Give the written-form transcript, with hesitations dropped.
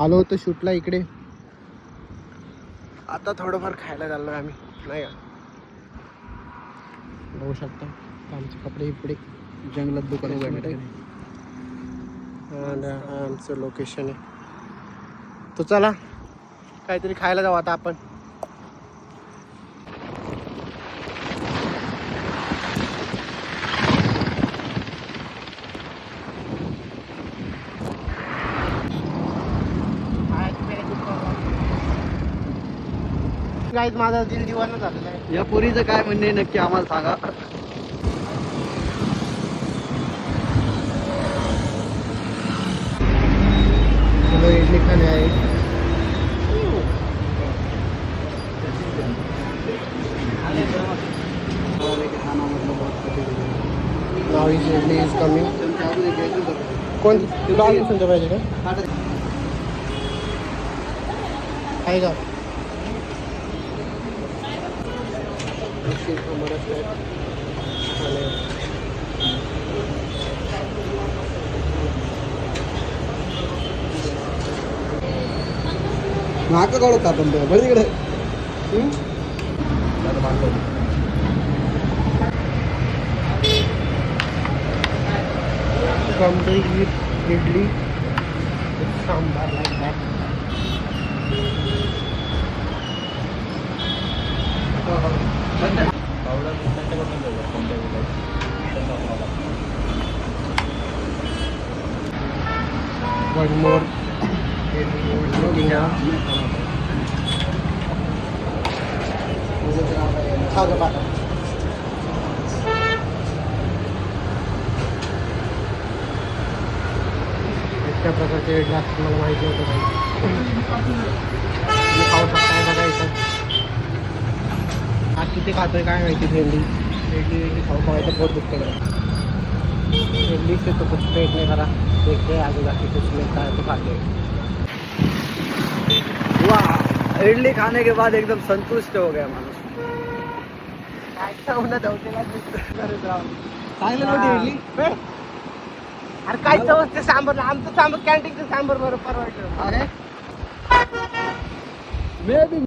आलो होतो शूटला इकडे, आता थोडंफार खायला चाललोय आम्ही, नाही का. बघू शकता आमचे कपडे इकडे जंगलात दुकान उघडणार. हा आमचं लोकेशन आहे. तो चला काहीतरी खायला जाऊ आता आपण. गाईज माझा दिल दिवाना झालेला आहे. या पोरीचं काय म्हणणे नक्की आम्हाला सांगा. इडली खाणे आहे. नाव इज इडली इज कमिंग. कोणती तुला अजून सुद्धा पाहिजे का? आहे का? नाका कळत आपण बरं तिकडे. complete idli with sambar like that. One more looking out. Talk about it. त्या प्रकारचे इडली असतात मला माहिती नव्हतं काही. तुम्ही खाऊ शकताय बघा इथं. आज किती खातोय काय माहिती भेंडी. इडली खाऊ खावायचं बहुत दुखतं करा. इडली से तो कुछ पेट नहीं करा. देखते आगे जाके कुछ मिलता है तो खाते. वाह, इडली खाने के बाद एकदम संतुष्ट हो गया माणूस. चांगलं नव्हती इडली. अरे काय चव ते सांबर. आमचं सांबर कॅन्टीनचं सांबर बरं परवडलं. अरे मे बी